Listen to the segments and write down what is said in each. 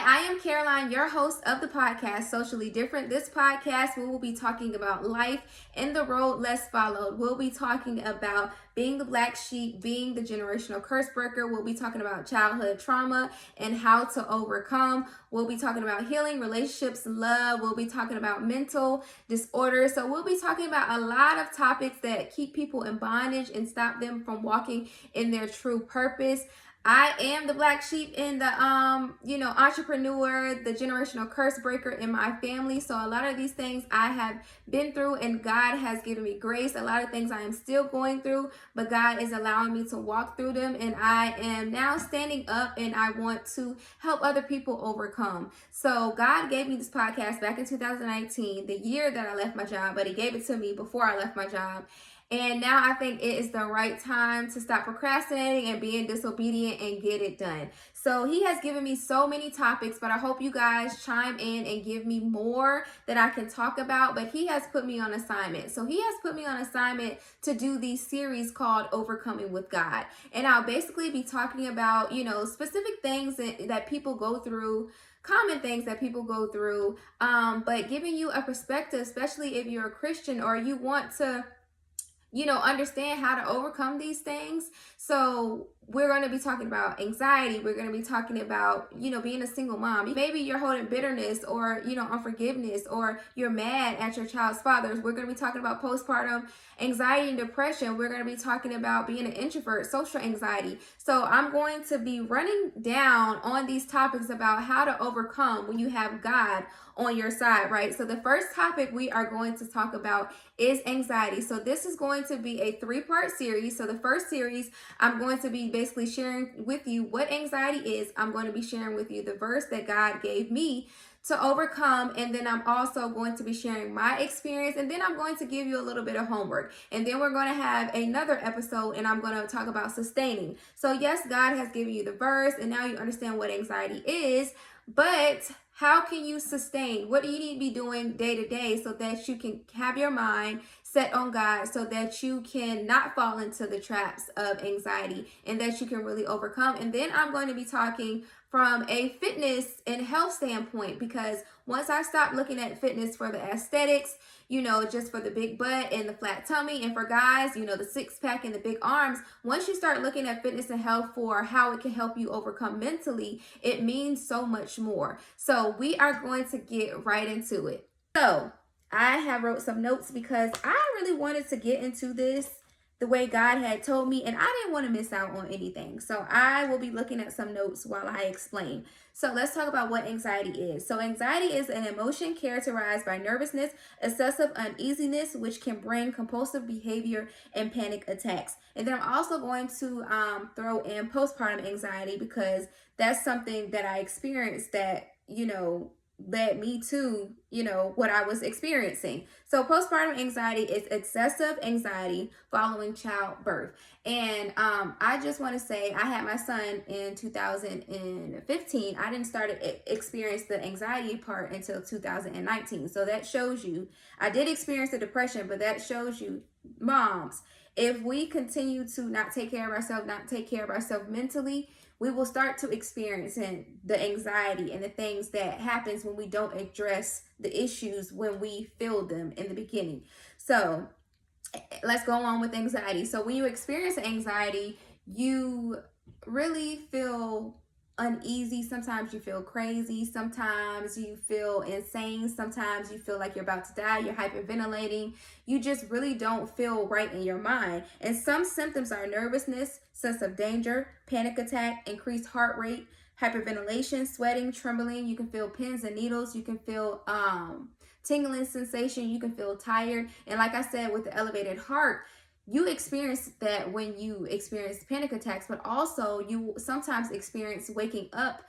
I am Caroline, your host of the podcast, Socially Different. This podcast, we will be talking about life and the road less followed. We'll be talking about being the black sheep, being the generational curse breaker. We'll be talking about childhood trauma and how to overcome. We'll be talking about healing, relationships, love. We'll be talking about mental disorders. So we'll be talking about a lot of topics that keep people in bondage and stop them from walking in their true purpose. I am the black sheep in the, entrepreneur, the generational curse breaker in my family. So a lot of these things I have been through and God has given me grace. A lot of things I am still going through, but God is allowing me to walk through them. And I am now standing up and I want to help other people overcome. So God gave me this podcast back in 2019, the year that I left my job, but he gave it to me before I left my job. And now I think it is the right time to stop procrastinating and being disobedient and get it done. So he has given me so many topics, but I hope you guys chime in and give me more that I can talk about. But he has put me on assignment. So he has put me on assignment to do these series called Overcoming with God. And I'll basically be talking about, specific things that people go through, common things that people go through, but giving you a perspective, especially if you're a Christian or you want to understand how to overcome these things. So we're going to be talking about anxiety. We're going to be talking about, being a single mom. Maybe you're holding bitterness or, unforgiveness, or you're mad at your child's fathers. We're going to be talking about postpartum anxiety and depression. We're going to be talking about being an introvert, social anxiety. So I'm going to be running down on these topics about how to overcome when you have God on your side, right? So the first topic we are going to talk about is anxiety. So this is going to be a 3-part series. So the first series, I'm going to be basically sharing with you what anxiety is. I'm going to be sharing with you the verse that God gave me to overcome, and then I'm also going to be sharing my experience, and then I'm going to give you a little bit of homework, and then we're going to have another episode and I'm going to talk about sustaining. So yes, God has given you the verse and now you understand what anxiety is, but how can you sustain? What do you need to be doing day to day so that you can have your mind set on God, so that you can not fall into the traps of anxiety and that you can really overcome? And then I'm going to be talking from a fitness and health standpoint, because once I stop looking at fitness for the aesthetics, just for the big butt and the flat tummy, and for guys, the 6-pack and the big arms, once you start looking at fitness and health for how it can help you overcome mentally, it means so much more. So we are going to get right into it. So I have wrote some notes because I really wanted to get into this the way God had told me, and I didn't want to miss out on anything. So I will be looking at some notes while I explain. So let's talk about what anxiety is. So anxiety is an emotion characterized by nervousness, excessive uneasiness, which can bring compulsive behavior and panic attacks. And then I'm also going to throw in postpartum anxiety, because that's something that I experienced that, led me to, what I was experiencing. So postpartum anxiety is excessive anxiety following childbirth. And I just want to say I had my son in 2015. I didn't start to experience the anxiety part until 2019. So that shows you, I did experience the depression, but that shows you, moms, if we continue to not take care of ourselves mentally, we will start to experience the anxiety and the things that happens when we don't address the issues when we feel them in the beginning. So let's go on with anxiety. So when you experience anxiety, you really feel uneasy. Sometimes you feel crazy. Sometimes you feel insane. Sometimes you feel like you're about to die. You're hyperventilating. You just really don't feel right in your mind. And some symptoms are nervousness, sense of danger, panic attack, increased heart rate, hyperventilation, sweating, trembling. You can feel pins and needles. You can feel tingling sensation. You can feel tired. And like I said, with the elevated heart, you experience that when you experience panic attacks, but also you sometimes experience waking up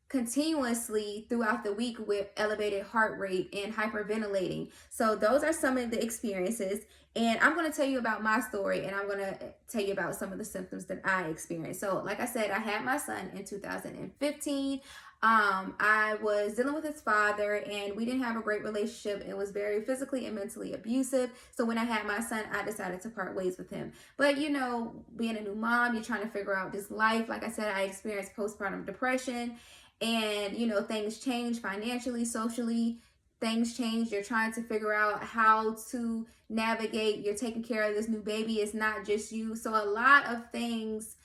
continuously throughout the week with elevated heart rate and hyperventilating. So those are some of the experiences. And I'm going to tell you about my story, and I'm going to tell you about some of the symptoms that I experienced. So like I said, I had my son in 2015. I was dealing with his father, and we didn't have a great relationship. It was very physically and mentally abusive. So when I had my son, I decided to part ways with him. But being a new mom, you're trying to figure out this life. Like I said, I experienced postpartum depression. and, things change financially, socially, things change. You're trying to figure out how to navigate. You're taking care of this new baby. It's not just you. So a lot of things,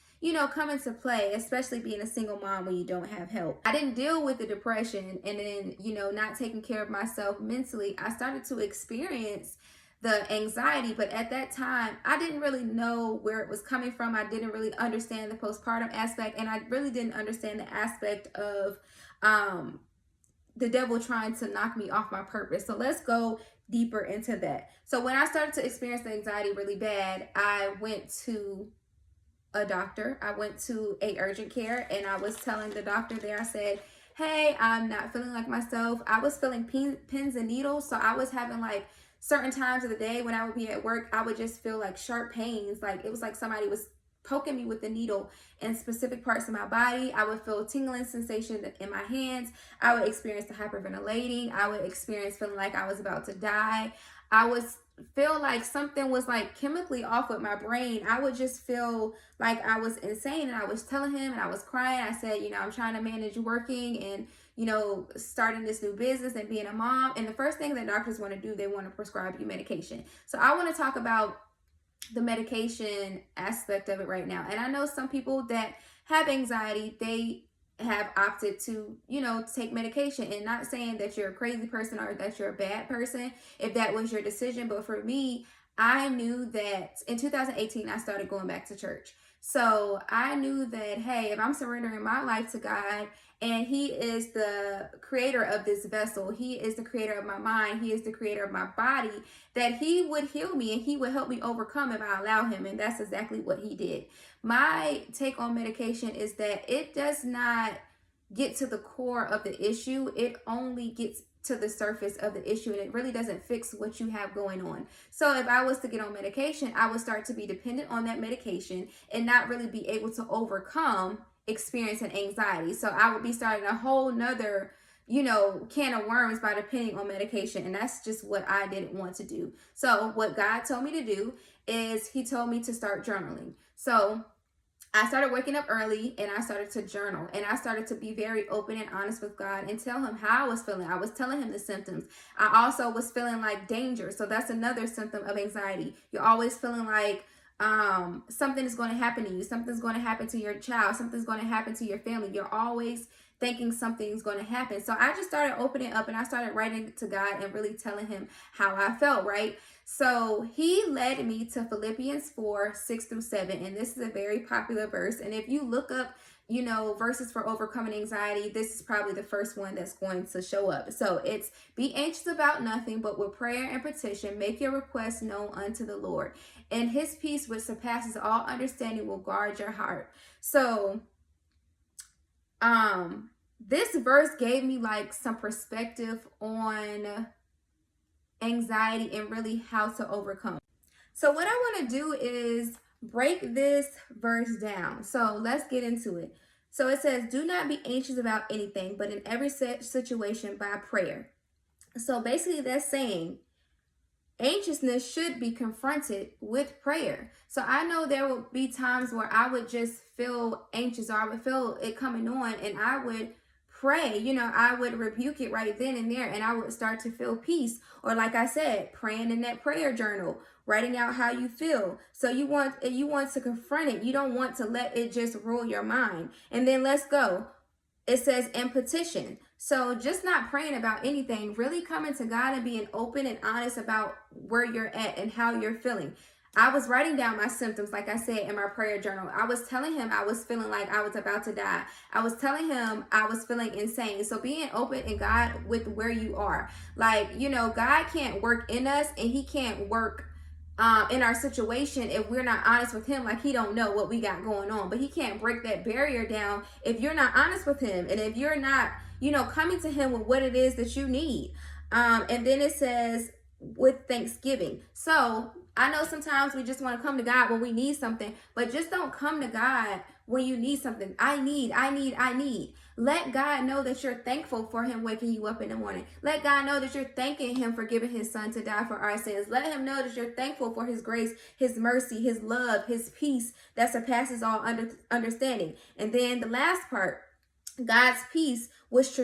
come into play, especially being a single mom when you don't have help. I didn't deal with the depression and then, not taking care of myself mentally. I started to experience the anxiety, but at that time, I didn't really know where it was coming from. I didn't really understand the postpartum aspect, and I really didn't understand the aspect of the devil trying to knock me off my purpose. So let's go deeper into that. So when I started to experience the anxiety really bad, I went to a doctor. I went to a urgent care, and I was telling the doctor there, I said, hey, I'm not feeling like myself. I was feeling pins and needles. So I was having like certain times of the day when I would be at work, I would just feel like sharp pains. Like it was like somebody was poking me with the needle in specific parts of my body. I would feel tingling sensation in my hands. I would experience the hyperventilating. I would experience feeling like I was about to die. I would feel like something was like chemically off with my brain. I would just feel like I was insane. And I was telling him, and I was crying. I said, I'm trying to manage working and, starting this new business and being a mom. And the first thing that doctors want to do, they want to prescribe you medication. So I want to talk about the medication aspect of it right now. And I know some people that have anxiety, they have opted to, take medication, and not saying that you're a crazy person or that you're a bad person if that was your decision. But for me, I knew that in 2018, I started going back to church. So I knew that, hey, if I'm surrendering my life to God, and He is the creator of this vessel, He is the creator of my mind, He is the creator of my body, that He would heal me and He would help me overcome if I allow Him. And that's exactly what He did. My take on medication is that it does not get to the core of the issue. It only gets to the surface of the issue, and it really doesn't fix what you have going on. So if I was to get on medication, I would start to be dependent on that medication and not really be able to overcome experiencing anxiety. So I would be starting a whole nother, can of worms by depending on medication. And that's just what I didn't want to do. So what God told me to do is He told me to start journaling. So I started waking up early and I started to journal, and I started to be very open and honest with God and tell Him how I was feeling. I was telling Him the symptoms. I also was feeling like danger. So that's another symptom of anxiety. You're always feeling like something is going to happen to you. Something's going to happen to your child. Something's going to happen to your family. You're always thinking something's going to happen. So I just started opening up and I started writing to God and really telling Him how I felt, right? So He led me to Philippians 4:6-7. And this is a very popular verse. And if you look up, verses for overcoming anxiety, this is probably the first one that's going to show up. So it's, be anxious about nothing, but with prayer and petition, make your requests known unto the Lord. And His peace, which surpasses all understanding, will guard your heart. So, this verse gave me like some perspective on anxiety and really how to overcome. So what I want to do is break this verse down. So let's get into it. So it says, do not be anxious about anything, but in every situation by prayer. So basically that's saying anxiousness should be confronted with prayer. So I know there will be times where I would just feel anxious, or I would feel it coming on, and I would pray. I would rebuke it right then and there, and I would start to feel peace. Or like I said, praying in that prayer journal, writing out how you feel. So you want to confront it. You don't want to let it just rule your mind. And then let's go. It says in petition. So just not praying about anything, really coming to God and being open and honest about where you're at and how you're feeling. I was writing down my symptoms, like I said, in my prayer journal. I was telling Him I was feeling like I was about to die. I was telling Him I was feeling insane. So being open in God with where you are. Like, God can't work in us, and He can't work in our situation if we're not honest with Him. Like, He don't know what we got going on, but He can't break that barrier down if you're not honest with Him, and if you're not, coming to Him with what it is that you need. And then it says with thanksgiving. So I know sometimes we just want to come to God when we need something, but just don't come to God when you need something. I need. Let God know that you're thankful for Him waking you up in the morning. Let God know that you're thanking Him for giving His Son to die for our sins. Let Him know that you're thankful for His grace, His mercy, His love, His peace that surpasses all understanding. And then the last part, God's peace, which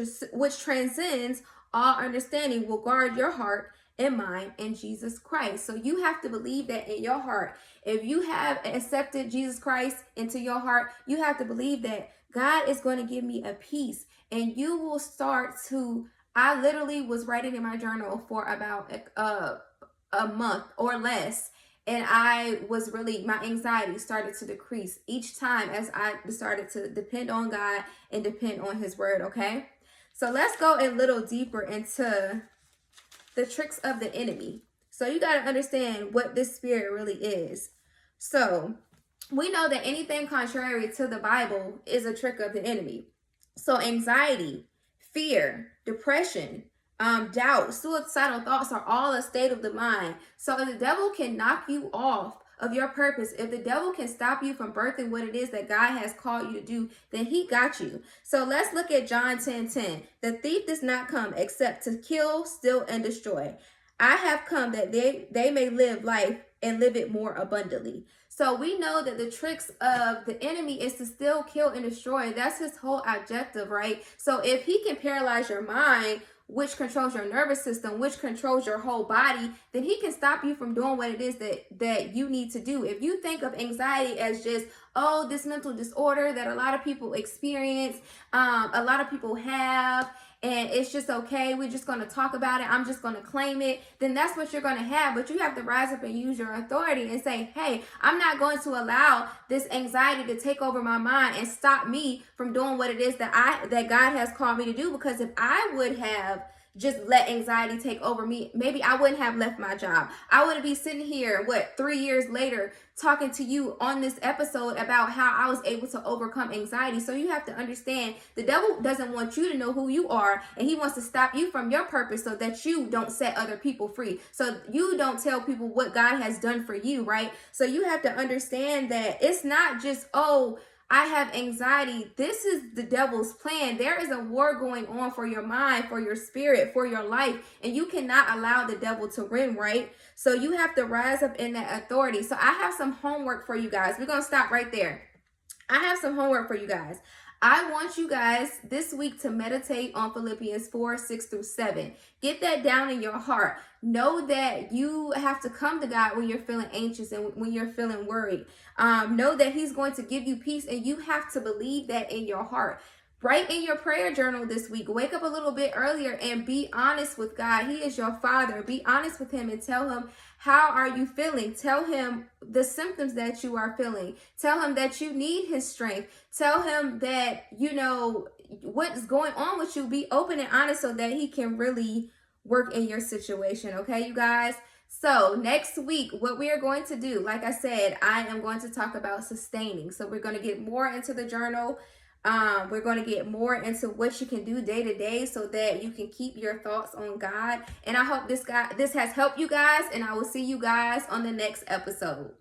transcends all understanding, will guard your heart and mind in Jesus Christ. So you have to believe that in your heart. If you have accepted Jesus Christ into your heart, you have to believe that God is going to give me a peace, and you will start to. I literally was writing in my journal for about a month or less, and I was really, my anxiety started to decrease each time as I started to depend on God and depend on his word. Okay, so let's go a little deeper into the tricks of the enemy. So you got to understand what this spirit really is. So we know that anything contrary to the Bible is a trick of the enemy. So anxiety, fear, depression, doubt, suicidal thoughts are all a state of the mind. So if the devil can knock you off of your purpose, if the devil can stop you from birthing what it is that God has called you to do, then he got you. So let's look at John 10:10. The thief does not come except to kill, steal, and destroy. I have come that they may live life and live it more abundantly. So we know that the tricks of the enemy is to steal, kill, and destroy. That's his whole objective, right? So if he can paralyze your mind, which controls your nervous system, which controls your whole body, then he can stop you from doing what it is that you need to do. If you think of anxiety as just, oh, this mental disorder that a lot of people experience, a lot of people have, and it's just okay, we're just going to talk about it, I'm just going to claim it, then that's what you're going to have. But you have to rise up and use your authority and say, hey, I'm not going to allow this anxiety to take over my mind and stop me from doing what it is that God has called me to do. Because if I would have just let anxiety take over me, maybe I wouldn't have left my job. I wouldn't be sitting here, 3 years later, talking to you on this episode about how I was able to overcome anxiety. So you have to understand, the devil doesn't want you to know who you are, and he wants to stop you from your purpose so that you don't set other people free. So you don't tell people what God has done for you, right? So you have to understand that it's not just, oh, I have anxiety. This is the devil's plan. There is a war going on for your mind, for your spirit, for your life, and you cannot allow the devil to win, right? So you have to rise up in that authority. So I have some homework for you guys. We're going to stop right there. I have some homework for you guys. I want you guys this week to meditate on Philippians 4:6-7. Get that down in your heart. Know that you have to come to God when you're feeling anxious and when you're feeling worried. Know that he's going to give you peace, and you have to believe that in your heart. Write in your prayer journal this week. Wake up a little bit earlier and be honest with God. He is your Father. Be honest with him and tell him, how are you feeling? Tell him the symptoms that you are feeling. Tell him that you need his strength. Tell him that, what's going on with you. Be open and honest so that he can really work in your situation. Okay, you guys? So next week, what we are going to do, like I said, I am going to talk about sustaining. So we're going to get more into the journal. We're going to get more into what you can do day to day so that you can keep your thoughts on God. And I hope this has helped you guys, and I will see you guys on the next episode.